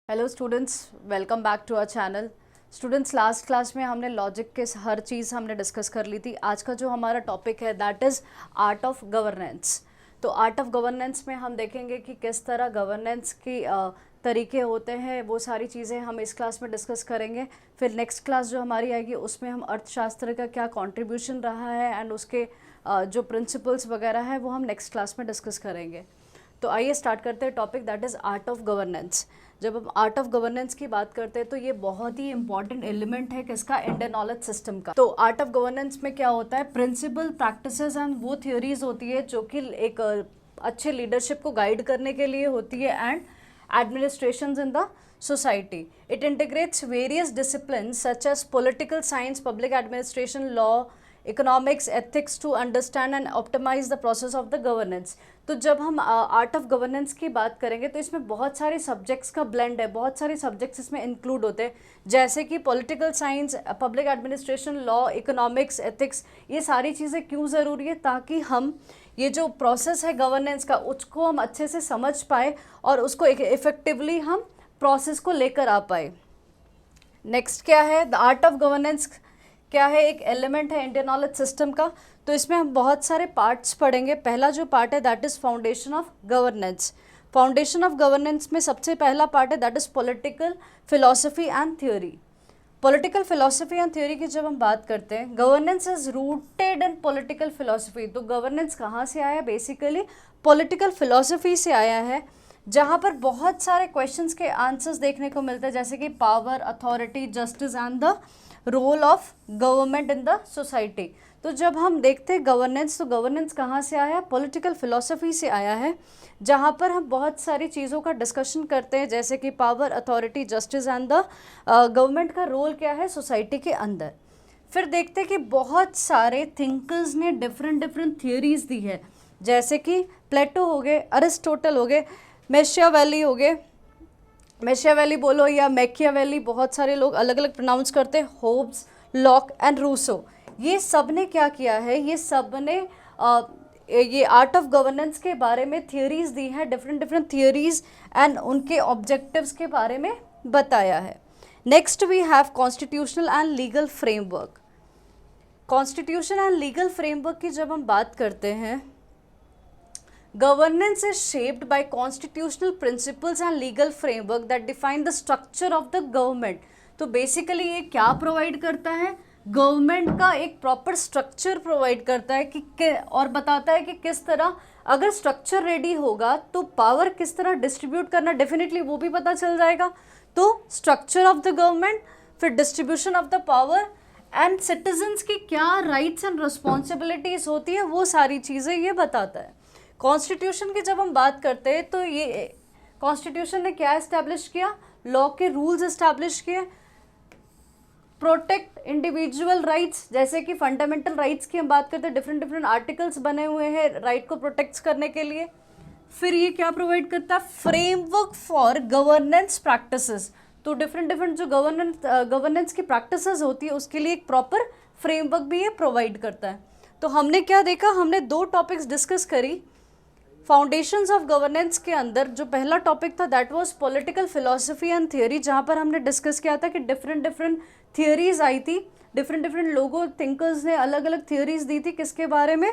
Hello students, welcome back to our channel. Students, last class में हमने logic के हर चीज़ हमने डिस्कस कर ली थी। आज का जो हमारा टॉपिक है that is art of governance. तो आर्ट ऑफ गवर्नेंस में हम देखेंगे कि किस तरह गवर्नेंस की तरीके होते हैं, वो सारी चीज़ें हम इस क्लास में डिस्कस करेंगे। फिर नेक्स्ट क्लास जो हमारी आएगी उसमें हम अर्थशास्त्र का क्या कंट्रीब्यूशन रहा है एंड उसके जो प्रिंसिपल्स वगैरह है वो हम नेक्स्ट क्लास में डिस्कस करेंगे। तो आइए स्टार्ट करते हैं topic that is art of governance. जब हम आर्ट ऑफ गवर्नेंस की बात करते हैं तो ये बहुत ही इंपॉर्टेंट एलिमेंट है किसका, इंडियन नॉलेज सिस्टम का। तो आर्ट ऑफ गवर्नेंस में क्या होता है, प्रिंसिपल, प्रैक्टिसेस एंड वो थ्योरीज होती है जो कि एक अच्छे लीडरशिप को गाइड करने के लिए होती है and administration in the society. It integrates various disciplines such as political science, public administration, law, economics, ethics to understand and optimize the process of the governance. तो जब हम आर्ट ऑफ गवर्नेंस की बात करेंगे तो इसमें बहुत सारे सब्जेक्ट्स का ब्लेंड है, बहुत सारे सब्जेक्ट्स इसमें इंक्लूड होते हैं, जैसे कि political science, public administration, law, economics, ethics. ये सारी चीज़ें क्यों ज़रूरी है, ताकि हम ये जो प्रोसेस है गवर्नेंस का उसको हम अच्छे से समझ पाए और उसको इफेक्टिवली हम प्रोसेस को लेकर आ पाए। नेक्स्ट क्या है, द आर्ट ऑफ गवर्नेंस क्या है, एक एलिमेंट है इंडियन नॉलेज सिस्टम का। तो इसमें हम बहुत सारे पार्ट्स पढ़ेंगे। पहला जो पार्ट है that is foundation of governance. Foundation of governance में सबसे पहला पार्ट है that is political philosophy and theory. Political philosophy and theory की जब हम बात करते हैं, governance is rooted in political philosophy. तो गवर्नेंस कहाँ से आया, बेसिकली पॉलिटिकल फिलॉसफी से आया है, जहाँ पर बहुत सारे क्वेश्चंस के आंसर्स देखने को मिलते हैं, जैसे कि power, authority, justice and the role of government in the society. तो जब हम देखते हैं गवर्नेंस, तो गवर्नेंस कहाँ से आया, पॉलिटिकल फिलॉसफी से आया है, जहाँ पर हम बहुत सारी चीज़ों का डिस्कशन करते हैं, जैसे कि power, authority, justice and the government का रोल क्या है सोसाइटी के अंदर। फिर देखते हैं कि बहुत सारे थिंकर्स ने डिफरेंट डिफरेंट थियोरीज दी है, जैसे कि प्लेटो हो गए, अरिस्टोटल हो गए, मैशियावेली हो गए, मैशियावेली बोलो या मैकियावेली, बहुत सारे लोग अलग अलग प्रोनाउंस करते हैं, होब्स, लॉक एंड रूसो। ये सब ने क्या किया है, ये सब ने ये आर्ट ऑफ गवर्नेंस के बारे में थियोरीज दी हैं, डिफरेंट डिफरेंट थियोरीज एंड उनके ऑब्जेक्टिव्स के बारे में बताया है। Next we have constitutional and legal framework. Constitution and legal framework की जब हम बात करते हैं, governance is shaped by constitutional principles and legal framework that define the structure of the government. तो बेसिकली ये क्या प्रोवाइड करता है, गवर्नमेंट का एक प्रॉपर स्ट्रक्चर प्रोवाइड करता है कि और बताता है कि किस तरह, अगर स्ट्रक्चर रेडी होगा तो पावर किस तरह डिस्ट्रीब्यूट करना, डेफिनेटली वो भी पता चल जाएगा। तो स्ट्रक्चर ऑफ द गवर्नमेंट, फिर distribution of the power and citizens की क्या राइट्स एंड रिस्पॉन्सिबिलिटीज होती है, वो सारी चीज़ें ये बताता है। कॉन्स्टिट्यूशन की जब हम बात करते हैं तो ये कॉन्स्टिट्यूशन ने क्या इस्टेब्लिश किया, लॉ के रूल्स इस्टेब्लिश किए, प्रोटेक्ट इंडिविजुअल राइट्स, जैसे कि फंडामेंटल राइट्स की हम बात करते हैं, डिफरेंट डिफरेंट आर्टिकल्स बने हुए हैं राइट को प्रोटेक्ट करने के लिए। फिर ये क्या प्रोवाइड करता है, फ्रेमवर्क फॉर गवर्नेंस प्रैक्टिसेस। तो डिफरेंट डिफरेंट जो गवर्नेंस की प्रैक्टिसेस होती है उसके लिए एक प्रॉपर फ्रेमवर्क भी ये प्रोवाइड करता है। तो हमने क्या देखा, हमने दो टॉपिक्स डिस्कस करी फाउंडेशंस ऑफ गवर्नेंस के अंदर। जो पहला टॉपिक था that was political philosophy and theory, जहाँ पर हमने डिस्कस किया था कि डिफरेंट डिफरेंट थियोरीज आई थी, डिफरेंट डिफरेंट लोगों, थिंकर्स ने अलग अलग थियोरीज दी थी, किसके बारे में,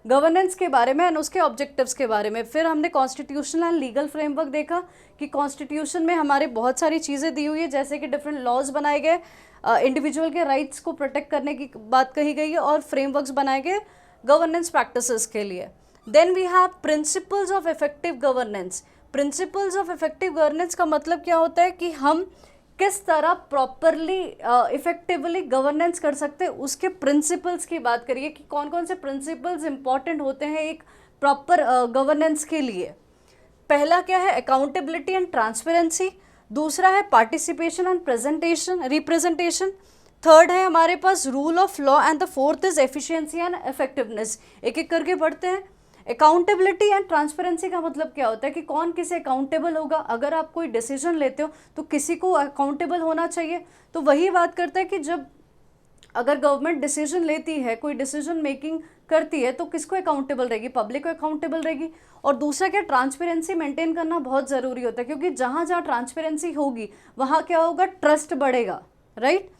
गवर्नेंस के बारे में एंड उसके ऑब्जेक्टिव्स के बारे में। फिर हमने कॉन्स्टिट्यूशनल एंड लीगल फ्रेमवर्क देखा कि कॉन्स्टिट्यूशन में हमारे बहुत सारी चीज़ें दी हुई है, जैसे कि डिफरेंट लॉज बनाए गए, इंडिविजुअल के राइट्स को प्रोटेक्ट करने की बात कही गई है, और फ्रेमवर्क्स बनाए गए गवर्नेंस प्रैक्टिसेस के लिए। Then we have principles of effective governance. Principles of effective governance का मतलब क्या होता है कि हम किस तरह प्रॉपरली इफेक्टिवली गवर्नेंस कर सकते हैं, उसके प्रिंसिपल्स की बात करिए कि कौन कौन से प्रिंसिपल्स इंपॉर्टेंट होते हैं एक प्रॉपर गवर्नेंस के लिए। पहला क्या है, अकाउंटेबिलिटी एंड ट्रांसपेरेंसी। दूसरा है participation and presentation, representation. Third है हमारे पास rule of law and the fourth is efficiency and effectiveness. एक एक करके पढ़ते हैं। अकाउंटेबिलिटी एंड ट्रांसपेरेंसी का मतलब क्या होता है कि कौन किसे अकाउंटेबल होगा, अगर आप कोई डिसीजन लेते हो तो किसी को अकाउंटेबल होना चाहिए। तो वही बात करता है कि जब अगर गवर्नमेंट डिसीजन लेती है, कोई डिसीजन मेकिंग करती है तो किसको अकाउंटेबल रहेगी, पब्लिक को अकाउंटेबल रहेगी। और दूसरा क्या, ट्रांसपेरेंसी मेंटेन करना बहुत ज़रूरी होता है, क्योंकि जहाँ जहाँ ट्रांसपेरेंसी होगी वहाँ क्या होगा, ट्रस्ट बढ़ेगा, राइट।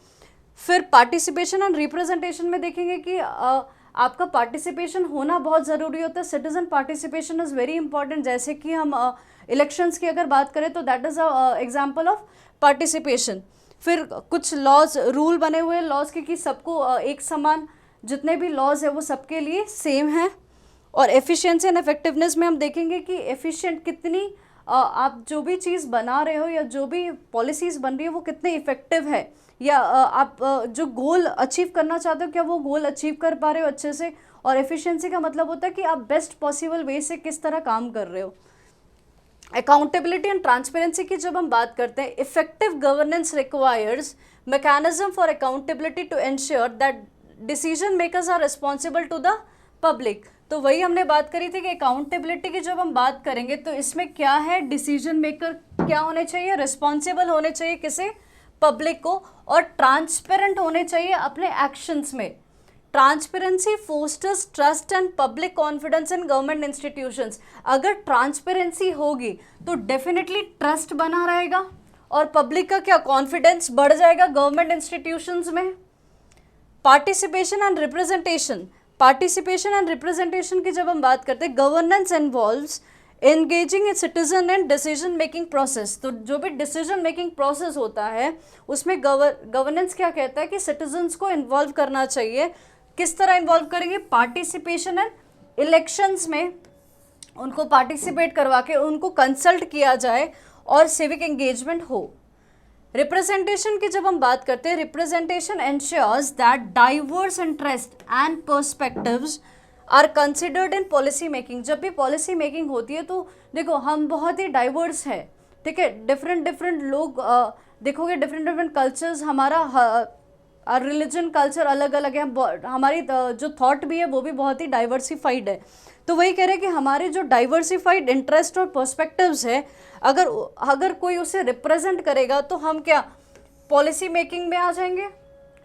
फिर पार्टिसिपेशन एंड रिप्रेजेंटेशन में देखेंगे कि आपका पार्टिसिपेशन होना बहुत ज़रूरी होता है। Citizen participation is very important. जैसे कि हम इलेक्शंस की अगर बात करें तो that is a example of participation. फिर कुछ लॉज, रूल बने हुए लॉज के कि सबको एक समान, जितने भी लॉज है वो सबके लिए सेम है। और एफिशिएंसी एंड इफेक्टिवनेस में हम देखेंगे कि एफिशिएंट कितनी, आप जो भी चीज़ बना रहे हो या जो भी पॉलिसीज़ बन रही है वो कितने इफेक्टिव है, या आप जो गोल अचीव करना चाहते हो क्या वो गोल अचीव कर पा रहे हो अच्छे से। और एफिशिएंसी का मतलब होता है कि आप बेस्ट पॉसिबल वे से किस तरह काम कर रहे हो। अकाउंटेबिलिटी एंड ट्रांसपेरेंसी की जब हम बात करते हैं, effective governance requires mechanism for accountability to ensure that decision makers are responsible to the public. तो वही हमने बात करी थी कि अकाउंटेबिलिटी की जब हम बात करेंगे तो इसमें क्या है, डिसीजन मेकर क्या होने चाहिए, रिस्पॉन्सिबल होने चाहिए किसे, पब्लिक को, और ट्रांसपेरेंट होने चाहिए अपने एक्शंस में। Transparency fosters trust and public confidence in government institutions. अगर ट्रांसपेरेंसी होगी तो डेफिनेटली ट्रस्ट बना रहेगा और पब्लिक का क्या, कॉन्फिडेंस बढ़ जाएगा गवर्नमेंट इंस्टीट्यूशंस में। Participation and representation, participation and representation की जब हम बात करते हैं, governance involves engaging a citizen and decision making process. तो जो भी डिसीजन मेकिंग प्रोसेस होता है उसमें गवर्नेंस क्या कहता है कि सिटीजन्स को इन्वॉल्व करना चाहिए। किस तरह इन्वॉल्व करेंगे, पार्टिसिपेशन एंड इलेक्शंस में उनको पार्टिसिपेट करवा के उनको कंसल्ट किया जाए और सिविक एंगेजमेंट हो। रिप्रेजेंटेशन की जब हम बात करते हैं, representation ensures that diverse interest and perspectives are considered in policy making. जब भी पॉलिसी मेकिंग होती है तो देखो हम बहुत ही डाइवर्स है, ठीक है, डिफरेंट लोग देखोगे, डिफरेंट कल्चर्स, हमारा रिलीजन कल्चर अलग अलग है, हमारी जो थॉट भी है वो भी बहुत ही डाइवर्सिफाइड है। तो वही कह रहे हैं कि हमारे जो डाइवर्सिफाइड इंटरेस्ट और पर्सपेक्टिव्स है, अगर कोई उसे रिप्रेजेंट करेगा तो हम क्या, पॉलिसी मेकिंग में आ जाएंगे,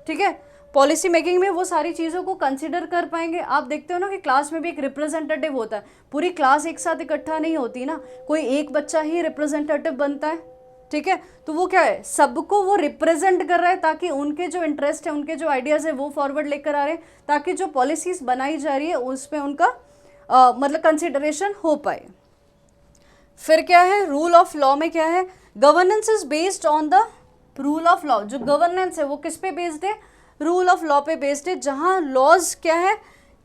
ठीक है। पॉलिसी मेकिंग में वो सारी चीज़ों को कंसिडर कर पाएंगे। आप देखते हो ना कि क्लास में भी एक रिप्रेजेंटेटिव होता है, पूरी क्लास एक साथ इकट्ठा नहीं होती ना, कोई एक बच्चा ही रिप्रेजेंटेटिव बनता है, ठीक है। तो वो क्या है, सबको वो रिप्रेजेंट कर रहा है ताकि उनके जो इंटरेस्ट है, उनके जो आइडियाज़ है वो फॉरवर्ड लेकर आ रहे हैं, ताकि जो पॉलिसीज बनाई जा रही है उसमें उनका मतलब कंसिडरेशन हो पाए। फिर क्या है, रूल ऑफ लॉ में क्या है, governance is based on the rule of law. जो गवर्नेंस है वो किस पे बेस्ड है, रूल ऑफ लॉ पे बेस्ड है, जहाँ लॉज क्या है,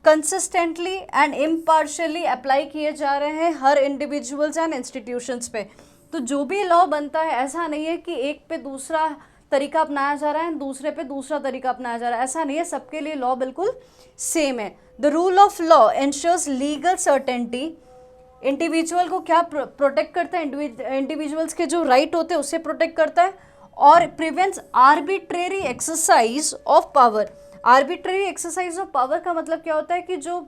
कंसिस्टेंटली एंड इम्पार्शियली अप्लाई किए जा रहे हैं हर इंडिविजुअल्स एंड इंस्टीट्यूशंस पे। तो जो भी लॉ बनता है ऐसा नहीं है कि एक पे दूसरा तरीका अपनाया जा रहा है, दूसरे पे दूसरा तरीका अपनाया जा रहा है, ऐसा नहीं है, सबके लिए लॉ बिल्कुल सेम है। The rule of law ensures legal certainty. Individual को क्या प्रोटेक्ट करता है, इंडिविजुअल्स के जो राइट होते हैं उससे प्रोटेक्ट करता है, और prevents arbitrary exercise of power. Arbitrary exercise of power का मतलब क्या होता है कि जो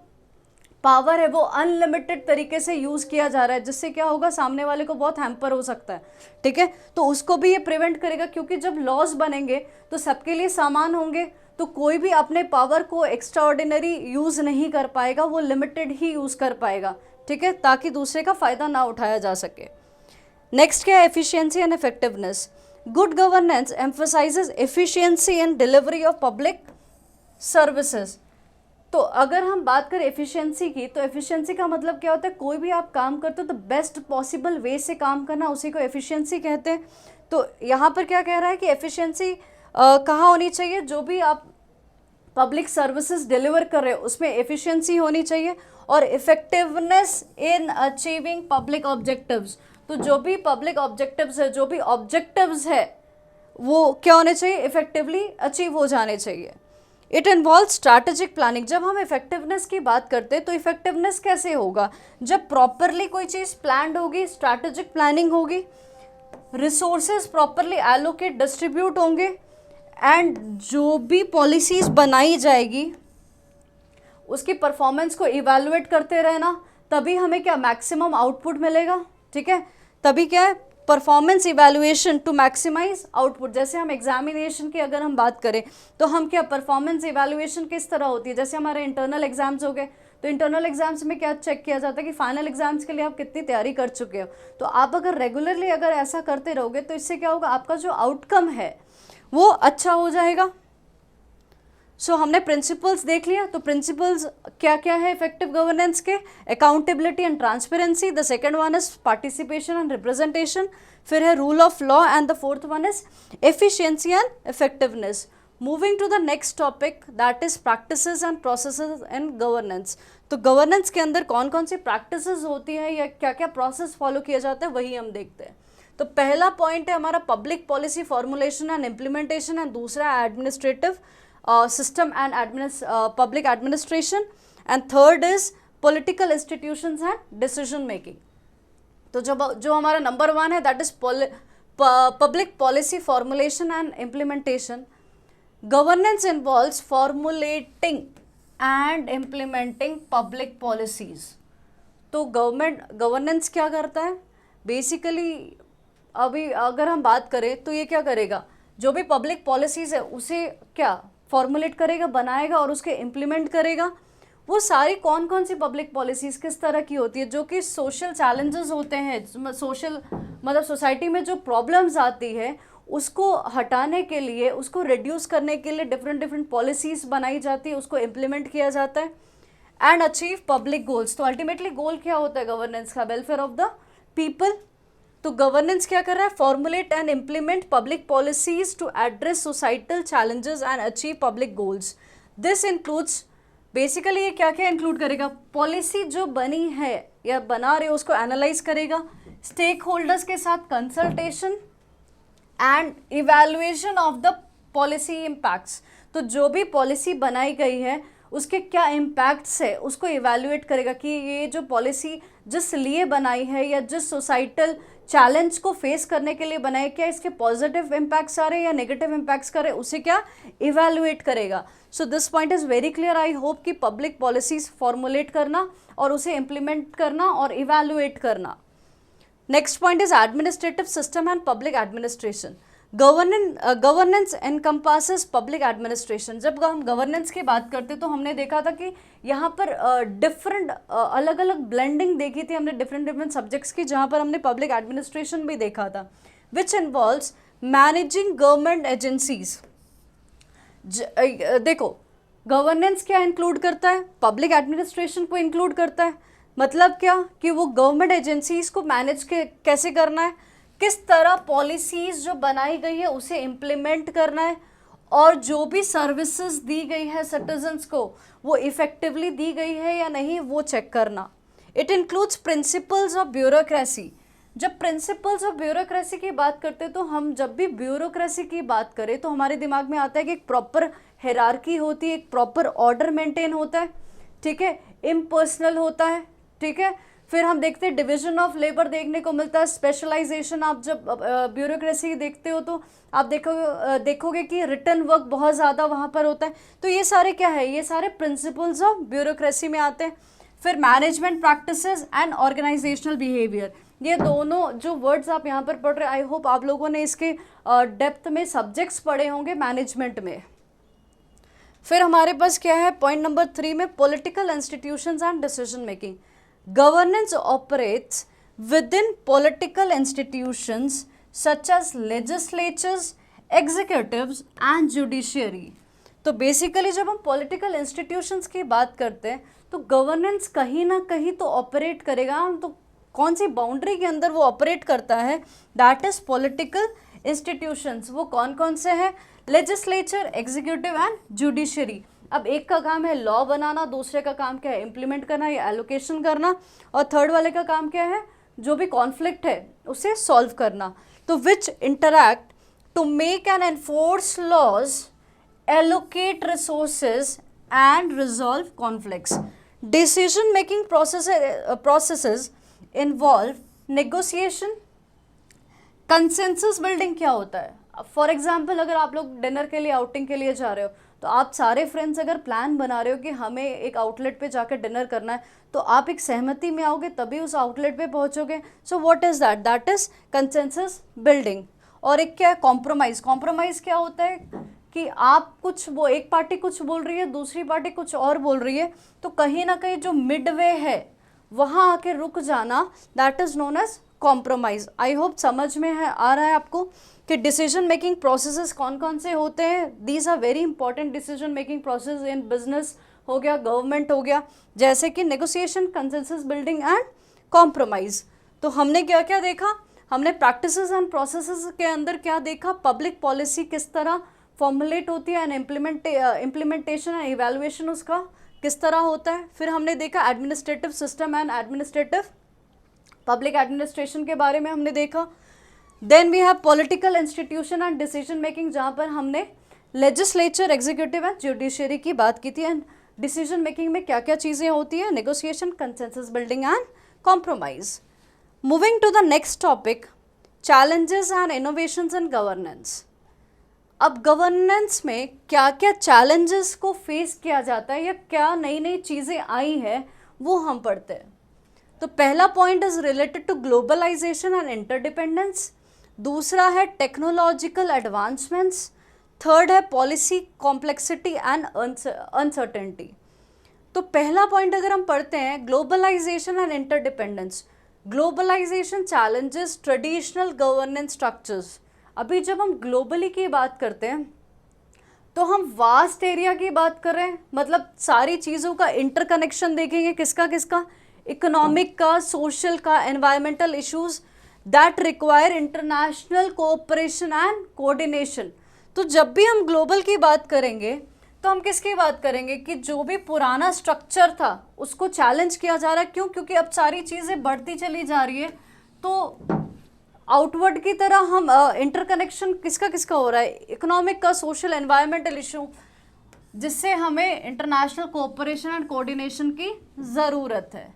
पावर है वो अनलिमिटेड तरीके से यूज़ किया जा रहा है, जिससे क्या होगा, सामने वाले को बहुत हैम्पर हो सकता है, ठीक है। तो उसको भी ये प्रिवेंट करेगा, क्योंकि जब लॉज बनेंगे तो सबके लिए समान होंगे, तो कोई भी अपने पावर को एक्स्ट्रा ऑर्डिनरी यूज़ नहीं कर पाएगा, वो लिमिटेड ही यूज़ कर पाएगा, ठीक है, ताकि दूसरे का फ़ायदा ना उठाया जा सके। नेक्स्ट क्या है, efficiency and effectiveness. Good governance emphasises efficiency and delivery of public services. तो अगर हम बात करें एफिशिएंसी की, तो एफिशिएंसी का मतलब क्या होता है, कोई भी आप काम करते हो तो बेस्ट पॉसिबल वे से काम करना, उसी को एफिशिएंसी कहते हैं। तो यहाँ पर क्या कह रहा है कि एफिशिएंसी कहाँ होनी चाहिए, जो भी आप पब्लिक सर्विसेज डिलीवर कर रहे हो उसमें एफिशिएंसी होनी चाहिए, और effectiveness in achieving public objectives. तो जो भी पब्लिक ऑब्जेक्टिव्स है, जो भी ऑब्जेक्टिव्स है वो क्या होने चाहिए, इफेक्टिवली अचीव हो जाने चाहिए। It involve strategic planning. जब हम इफेक्टिवनेस की बात करते हैं तो इफेक्टिवनेस कैसे होगा, जब प्रॉपरली कोई चीज़ प्लान्ड होगी, स्ट्रैटेजिक प्लानिंग होगी, रिसोर्सेज प्रॉपरली एलोकेट डिस्ट्रीब्यूट होंगे, एंड जो भी पॉलिसीज़ बनाई जाएगी उसकी परफॉर्मेंस को इवैल्यूएट करते रहना, तभी हमें क्या, मैक्सिमम आउटपुट मिलेगा, ठीक है। तभी क्या है, performance evaluation to maximize output. जैसे हम एग्जामिनेशन की अगर हम बात करें तो हम क्या परफॉर्मेंस इवैल्यूएशन किस तरह होती है, जैसे हमारे इंटरनल एग्जाम्स हो गए, तो इंटरनल एग्जाम्स में क्या चेक किया जाता है कि फाइनल एग्जाम्स के लिए आप कितनी तैयारी कर चुके हो। तो आप अगर रेगुलरली अगर ऐसा करते रहोगे तो इससे क्या होगा, आपका जो आउटकम है वो अच्छा हो जाएगा। सो हमने प्रिंसिपल्स देख लिया, तो प्रिंसिपल्स क्या क्या है इफेक्टिव गवर्नेंस के, accountability and transparency, the second one is participation and representation, फिर है rule of law and the fourth one is efficiency and effectiveness. Moving to the next topic that is practices and processes in governance. तो governance के अंदर कौन कौन सी practices होती है या क्या क्या प्रोसेस फॉलो किया जाता है वही हम देखते हैं। तो पहला पॉइंट है हमारा public policy formulation and implementation, and दूसरा administrative system and public administration, and third is political institutions and decision making. तो जो हमारा नंबर वन है that is public policy formulation and implementation. Governance involves formulating and implementing public policies. तो governance क्या करता है basically, अभी अगर हम बात करें तो ये क्या करेगा, जो भी पब्लिक पॉलिसीज है उसे क्या फॉर्मुलेट करेगा, बनाएगा और उसके इम्प्लीमेंट करेगा। वो सारी कौन कौन सी पब्लिक पॉलिसीज़ किस तरह की होती है, जो कि सोशल चैलेंजेस होते हैं, सोशल मतलब सोसाइटी में जो प्रॉब्लम्स आती है उसको हटाने के लिए, उसको रिड्यूस करने के लिए डिफरेंट पॉलिसीज़ बनाई जाती है, उसको इम्प्लीमेंट किया जाता है, एंड अचीव पब्लिक गोल्स। तो अल्टीमेटली गोल क्या होता है गवर्नेंस का, वेलफेयर ऑफ द पीपल। तो गवर्नेंस क्या कर रहा है, formulate and implement public policies to address societal challenges and achieve public goals. This includes, basically ये क्या क्या इंक्लूड करेगा, पॉलिसी जो बनी है या बना रहे हो उसको एनालाइज करेगा, स्टेक होल्डर्स के साथ consultation and evaluation of the policy impacts. तो जो भी पॉलिसी बनाई गई है उसके क्या इम्पैक्ट्स है उसको इवैल्यूएट करेगा कि ये जो पॉलिसी जिस लिए बनाई है या जिस सोसाइटल चैलेंज को फेस करने के लिए बनाए, क्या इसके पॉजिटिव इम्पैक्ट्स आ रहे हैं या नेगेटिव इम्पैक्ट्स आ रहे हैं, उसे क्या इवैल्यूएट करेगा। So this point is very clear. I hope कि पब्लिक पॉलिसीज फॉर्मुलेट करना और उसे इम्प्लीमेंट करना और इवैल्यूएट करना। Next point is administrative system and public administration. Governance encompasses public administration. जब हम गवर्नेंस की बात करते तो हमने देखा था कि यहाँ पर डिफरेंट अलग अलग ब्लेंडिंग देखी थी हमने डिफरेंट सब्जेक्ट्स की, जहाँ पर हमने पब्लिक एडमिनिस्ट्रेशन भी देखा था, which involves managing government agencies. देखो गवर्नेंस क्या इंक्लूड करता है, पब्लिक एडमिनिस्ट्रेशन को इंक्लूड करता है। मतलब क्या कि वो गवर्नमेंट एजेंसीज को मैनेज कैसे करना है, किस तरह पॉलिसीज जो बनाई गई है उसे इम्प्लीमेंट करना है, और जो भी सर्विसेज दी गई है सिटीजन्स को वो इफेक्टिवली दी गई है या नहीं वो चेक करना। It includes principles of bureaucracy. जब प्रिंसिपल्स ऑफ ब्यूरोक्रेसी की बात करते हैं तो हम जब भी ब्यूरोक्रेसी की बात करें तो हमारे दिमाग में आता है कि एक प्रॉपर हायरार्की होती है, एक प्रॉपर ऑर्डर मेंटेन होता है, ठीक है, इम्पर्सनल होता है, ठीक है। फिर हम देखते हैं डिवीजन ऑफ लेबर देखने को मिलता है, स्पेशलाइजेशन। आप जब ब्यूरोक्रेसी देखते हो तो आप देखोगे कि रिटर्न वर्क बहुत ज़्यादा वहाँ पर होता है। तो ये सारे क्या है, ये सारे प्रिंसिपल्स ऑफ ब्यूरोक्रेसी में आते हैं। फिर management practices and organizational behaviour, ये दोनों जो वर्ड्स आप यहाँ पर पढ़ रहे हैं, आई होप आप लोगों ने इसके डेप्थ में सब्जेक्ट्स पढ़े होंगे मैनेजमेंट में। फिर हमारे पास क्या है पॉइंट नंबर 3 में, political institutions and decision making. Governance operates within political institutions such as legislatures, executives and judiciary. तो बेसिकली जब हम पॉलिटिकल इंस्टीट्यूशंस की बात करते हैं तो गवर्नेंस कहीं ना कहीं तो ऑपरेट करेगा, तो कौन सी बाउंड्री के अंदर वो ऑपरेट करता है, दैट इज पॉलिटिकल इंस्टीट्यूशंस। वो कौन कौन से हैं, लेजिस्लेचर, एग्जीक्यूटिव एंड जुडिशरी। अब एक का काम है लॉ बनाना, दूसरे का काम क्या है इम्प्लीमेंट करना या एलोकेशन करना, और थर्ड वाले का काम क्या है जो भी कॉन्फ्लिक्ट है उसे सॉल्व करना। तो which interact to make and enforce laws, allocate resources and resolve conflicts. Decision making processes involve negotiation, consensus building. क्या होता है, फॉर एग्जाम्पल अगर आप लोग डिनर के लिए आउटिंग के लिए जा रहे हो तो आप सारे फ्रेंड्स अगर प्लान बना रहे हो कि हमें एक आउटलेट पे जाकर डिनर करना है, तो आप एक सहमति में आओगे तभी उस आउटलेट पे पहुंचोगे. So what is that? That is consensus building. और एक क्या है? कॉम्प्रोमाइज़. कॉम्प्रोमाइज़ क्या होता है कि आप कुछ, वो एक पार्टी कुछ बोल रही है, दूसरी पार्टी कुछ और बोल रही है, तो कहीं ना कहीं जो मिड वे है वहाँ आके रुक जाना, that is known as compromise. I hope समझ में है, आ रहा है आपको कि डिसीजन मेकिंग प्रोसेसेस कौन कौन से होते हैं. These are very important decision making process in business हो गया, गवर्नमेंट हो गया, जैसे कि negotiation, consensus building and compromise. तो हमने क्या क्या देखा? हमने प्रैक्टिसेस एंड प्रोसेसेस के अंदर क्या देखा? पब्लिक पॉलिसी किस तरह फॉर्मुलेट होती है एंड इम्प्लीमेंटेशन एंड इवैल्यूएशन उसका किस तरह होता है. फिर हमने देखा administrative system and administrative public administration के बारे में हमने देखा. Then we have political institution and decision making, जहाँ पर हमने लेजिस्लेचर, एग्जीक्यूटिव एंड जुडिशरी की बात की थी. एंड डिसीजन मेकिंग में क्या क्या चीज़ें होती हैं? Negotiation, consensus building and compromise. Moving to the next topic, challenges and innovations in governance. अब गवर्नेंस में क्या क्या चैलेंजेस को फेस किया जाता है या क्या नई नई चीज़ें आई हैं वो हम पढ़ते हैं. तो पहला point is related to globalization and interdependence. दूसरा है टेक्नोलॉजिकल एडवांसमेंट्स. थर्ड है पॉलिसी कॉम्प्लेक्सिटी एंड अनसर्टेनिटी. तो पहला पॉइंट अगर हम पढ़ते हैं, globalization and interdependence. Globalization challenges traditional governance structures. अभी जब हम ग्लोबली की बात करते हैं तो हम वास्ट एरिया की बात कर रहे हैं, मतलब सारी चीज़ों का इंटरकनेक्शन देखेंगे, किसका किसका? इकोनॉमिक का, सोशल का, environmental issues that require international cooperation and coordination. तो जब भी हम ग्लोबल की बात करेंगे तो हम किसकी बात करेंगे कि जो भी पुराना स्ट्रक्चर था उसको चैलेंज किया जा रहा है. क्यों? क्योंकि अब सारी चीज़ें बढ़ती चली जा रही है, तो आउटवर्ड की तरह हम इंटरकनेक्शन किसका किसका हो रहा है? इकोनॉमिक का, सोशल, एनवायरमेंटल इशू, जिससे हमें इंटरनेशनल कोऑपरेशन एंड कोऑर्डिनेशन की ज़रूरत है.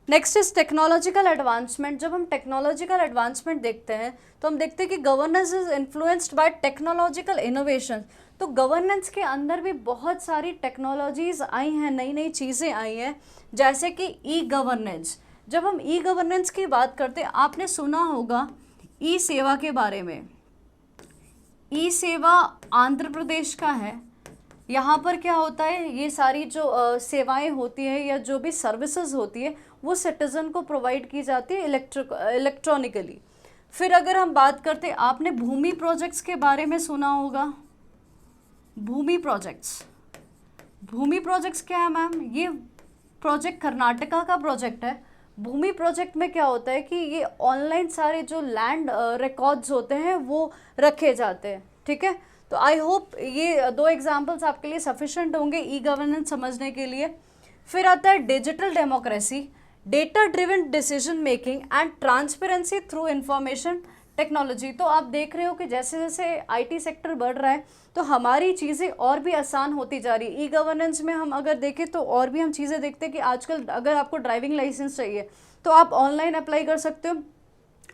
Next is technological advancement. जब हम टेक्नोलॉजिकल एडवांसमेंट देखते हैं तो हम देखते हैं कि governance is influenced by technological innovation. तो गवर्नेंस के अंदर भी बहुत सारी टेक्नोलॉजीज आई हैं, नई नई चीज़ें आई हैं, जैसे कि ई गवर्नेंस. जब हम ई गवर्नेंस की बात करते हैं, आपने सुना होगा ई सेवा के बारे में. ई सेवा आंध्र प्रदेश का है. यहाँ पर क्या होता है, ये सारी जो सेवाएं होती है या जो भी सर्विसेज होती है वो सिटीज़न को प्रोवाइड की जाती है इलेक्ट्रॉनिकली. फिर अगर हम बात करते हैं, आपने भूमि प्रोजेक्ट्स के बारे में सुना होगा. भूमि प्रोजेक्ट्स, भूमि प्रोजेक्ट्स क्या है मैम? ये प्रोजेक्ट कर्नाटका का प्रोजेक्ट है. भूमि प्रोजेक्ट में क्या होता है कि ये ऑनलाइन सारे जो लैंड रिकॉर्ड्स होते हैं वो रखे जाते हैं. ठीक है, तो आई होप ये दो एग्जांपल्स आपके लिए सफिशिएंट होंगे ई गवर्नेंस समझने के लिए. फिर आता है digital democracy, data driven decision making and transparency through information technology. तो आप देख रहे हो कि जैसे जैसे आईटी सेक्टर बढ़ रहा है तो हमारी चीज़ें और भी आसान होती जा रही है. ई गवर्नेंस में हम अगर देखें तो और भी हम चीज़ें देखते हैं कि आजकल अगर आपको ड्राइविंग लाइसेंस चाहिए तो आप ऑनलाइन अप्लाई कर सकते हो,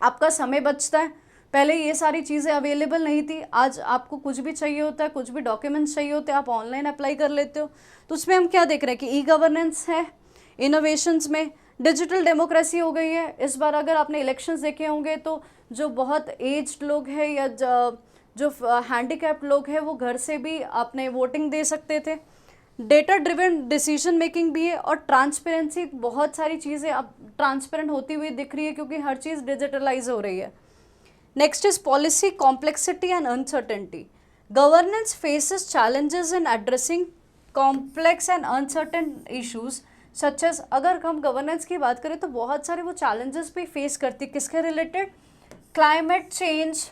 आपका समय बचता है. पहले ये सारी चीज़ें अवेलेबल नहीं थी, आज आपको कुछ भी चाहिए होता है, कुछ भी डॉक्यूमेंट्स चाहिए होते हैं, आप ऑनलाइन अप्लाई कर लेते हो. तो उसमें हम क्या देख रहे हैं कि ई गवर्नेंस है. इनोवेशंस में डिजिटल डेमोक्रेसी हो गई है. इस बार अगर आपने इलेक्शंस देखे होंगे तो जो बहुत एज्ड लोग हैं या जो हैंडीकैप्ड लोग हैं वो घर से भी अपने वोटिंग दे सकते थे. डेटा ड्रिवन डिसीजन मेकिंग भी है और ट्रांसपेरेंसी, बहुत सारी चीज़ें अब ट्रांसपेरेंट होती हुई दिख रही है क्योंकि हर चीज़ डिजिटलाइज हो रही है. Next is policy complexity and uncertainty. Governance faces challenges in addressing complex and uncertain issues such as. अगर हम गवर्नेंस की बात करें तो बहुत सारे वो चैलेंजेस भी फेस करती है. किसके related? Climate change,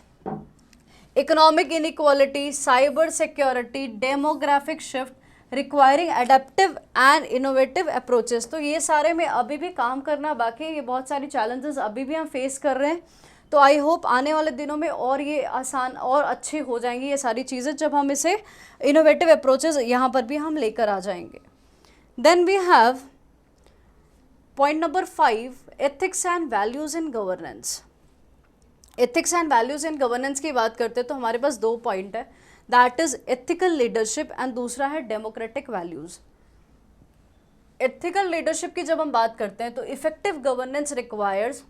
economic inequality, cyber security, demographic shift requiring adaptive and innovative approaches. तो ये सारे में अभी भी काम करना बाकी है. ये बहुत सारी चैलेंजेस अभी भी हम फेस कर रहे हैं. तो आई होप आने वाले दिनों में और ये आसान और अच्छे हो जाएंगी ये सारी चीज़ें जब हम इसे इनोवेटिव अप्रोचेस यहाँ पर भी हम लेकर आ जाएंगे. Then we have point number 5, ethics and values in governance. Ethics and values in governance की बात करते हैं तो हमारे पास 2 पॉइंट है. That is ethical leadership and दूसरा है डेमोक्रेटिक वैल्यूज। एथिकल लीडरशिप की जब हम बात करते हैं तो effective governance requires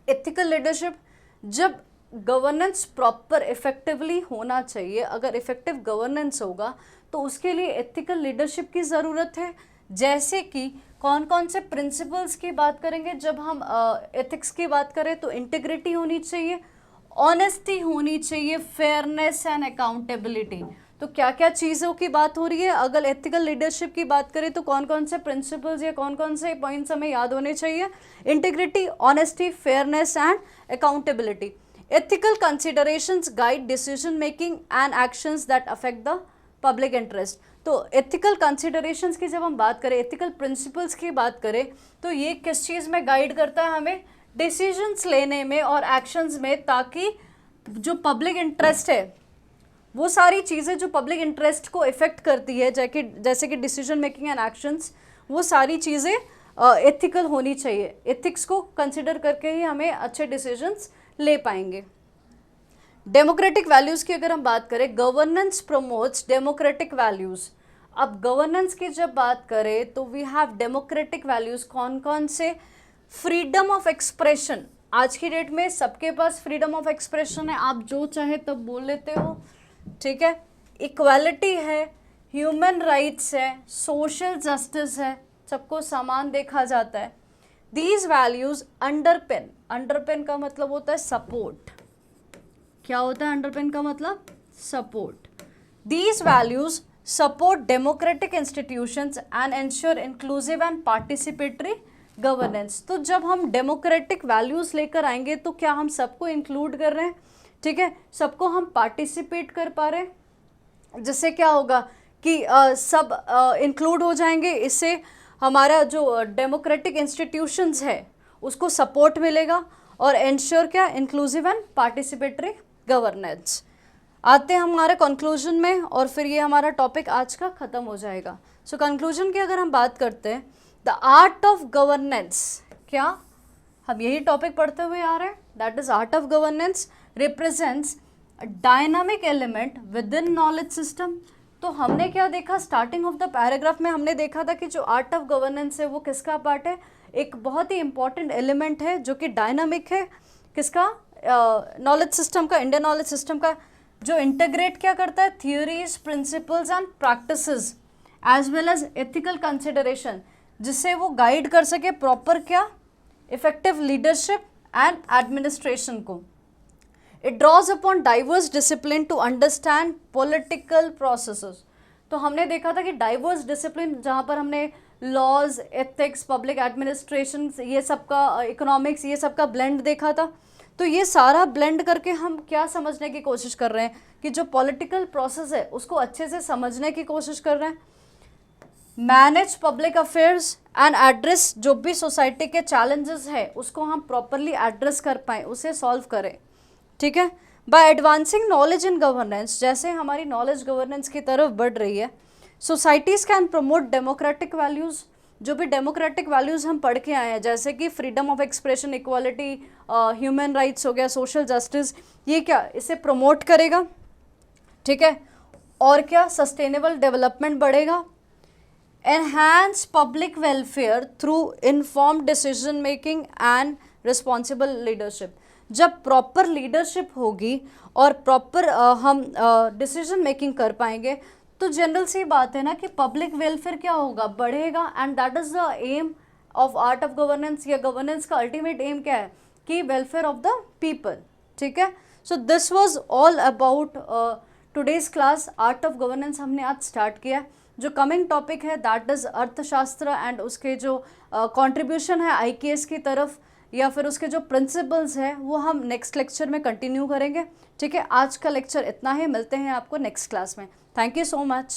ethical leadership. जब गवर्नेंस प्रॉपर इफेक्टिवली होना चाहिए, अगर इफेक्टिव गवर्नेंस होगा तो उसके लिए एथिकल लीडरशिप की ज़रूरत है। जैसे कि कौन कौन से प्रिंसिपल्स की बात करेंगे, जब हम एथिक्स की बात करें तो इंटीग्रिटी होनी चाहिए, ऑनेस्टी होनी चाहिए, फेयरनेस एंड अकाउंटेबिलिटी। तो क्या क्या चीज़ों की बात हो रही है, अगर एथिकल लीडरशिप की बात करें तो कौन कौन से प्रिंसिपल्स या कौन कौन से पॉइंट्स हमें याद होने चाहिए, integrity, honesty, fairness and accountability. Ethical considerations guide decision making and actions that affect the public interest. तो एथिकल कंसिडरेशंस की जब हम बात करें, एथिकल प्रिंसिपल्स की बात करें, तो ये किस चीज़ में गाइड करता है हमें, डिसीजंस लेने में और एक्शंस में, ताकि जो पब्लिक इंटरेस्ट है वो सारी चीज़ें जो पब्लिक इंटरेस्ट को इफेक्ट करती है, जैसे कि डिसीजन मेकिंग एंड एक्शंस, वो सारी चीज़ें एथिकल होनी चाहिए। एथिक्स को कंसिडर करके ही हमें अच्छे डिसीजंस ले पाएंगे। डेमोक्रेटिक वैल्यूज़ की अगर हम बात करें, गवर्नेंस प्रमोट्स डेमोक्रेटिक वैल्यूज़। अब गवर्नेंस की जब बात करें तो वी हैव डेमोक्रेटिक वैल्यूज़। कौन कौन से, फ्रीडम ऑफ एक्सप्रेशन। आज की डेट में सबके पास फ्रीडम ऑफ एक्सप्रेशन है, आप जो चाहे तब बोल लेते हो, ठीक है। इक्वालिटी है, ह्यूमन राइट्स है, सोशल जस्टिस है, सबको समान देखा जाता है। दीज वैल्यूज अंडरपिन, अंडरपिन का मतलब होता है सपोर्ट। क्या होता है अंडरपिन का मतलब, support. These values support democratic institutions and ensure inclusive and participatory governance. तो जब हम डेमोक्रेटिक वैल्यूज लेकर आएंगे तो क्या हम सबको इंक्लूड कर रहे हैं, ठीक है, सबको हम पार्टिसिपेट कर पा रहे हैं, जिससे क्या होगा कि सब इंक्लूड हो जाएंगे। इससे हमारा जो डेमोक्रेटिक इंस्टीट्यूशंस है उसको सपोर्ट मिलेगा और एंश्योर क्या, इंक्लूसिव एंड पार्टिसिपेटरी गवर्नेंस। आते हैं हमारे कंक्लूजन में और फिर ये हमारा टॉपिक आज का ख़त्म हो जाएगा। सो कंक्लूजन की अगर हम बात करते हैं, द आर्ट ऑफ गवर्नेंस, क्या हम यही टॉपिक पढ़ते हुए आ रहे हैं, that is art of governance represents dynamic element with in knowledge system. तो हमने क्या देखा, स्टार्टिंग ऑफ द पैराग्राफ में हमने देखा था कि जो आर्ट ऑफ गवर्नेंस है वो किसका पार्ट है, एक बहुत ही इंपॉर्टेंट एलिमेंट है जो कि डायनामिक है, किसका, नॉलेज सिस्टम का, इंडियन नॉलेज सिस्टम का, जो इंटीग्रेट क्या करता है, theories, principles and practices as well as ethical consideration, जिससे वो गाइड कर सके प्रॉपर क्या, इफेक्टिव लीडरशिप एंड एडमिनिस्ट्रेशन को। It draws upon diverse discipline to understand political processes. तो हमने देखा था कि डाइवर्स डिसिप्लिन, जहाँ पर हमने लॉज, एथिक्स, पब्लिक एडमिनिस्ट्रेशन, ये सब का, इकोनॉमिक्स, ये सब का ब्लेंड देखा था। तो ये सारा ब्लेंड करके हम क्या समझने की कोशिश कर रहे हैं कि जो पॉलिटिकल प्रोसेस है उसको अच्छे से समझने की कोशिश कर रहे हैं, manage public affairs and address जो भी सोसाइटी के चैलेंजेस है उसको हम प्रॉपरली एड्रेस कर पाएँ, उसे सॉल्व करें, ठीक है। By advancing knowledge in governance, जैसे हमारी नॉलेज गवर्नेंस की तरफ बढ़ रही है, societies can promote democratic values. जो भी डेमोक्रेटिक वैल्यूज़ हम पढ़ के आए हैं, जैसे कि freedom of expression, equality, human rights हो गया, सोशल जस्टिस, ये क्या इसे प्रमोट करेगा, ठीक है। और क्या, सस्टेनेबल डेवलपमेंट बढ़ेगा, enhance public welfare through informed decision making and responsible leadership. जब प्रॉपर लीडरशिप होगी और प्रॉपर हम डिसीजन मेकिंग कर पाएंगे तो जनरल सी बात है ना कि पब्लिक वेलफेयर क्या होगा, बढ़ेगा। And that is the aim of art of governance, या गवर्नेंस का अल्टीमेट एम क्या है कि वेलफेयर ऑफ द पीपल, ठीक है। So this was all about today's class, art of governance हमने आज स्टार्ट किया। जो कमिंग टॉपिक है दैट इज़ अर्थशास्त्र एंड उसके जो कंट्रीब्यूशन है आईकेएस की तरफ, या फिर उसके जो प्रिंसिपल्स हैं वो हम नेक्स्ट लेक्चर में कंटिन्यू करेंगे, ठीक है। आज का लेक्चर इतना ही, मिलते हैं आपको नेक्स्ट क्लास में। Thank you so much.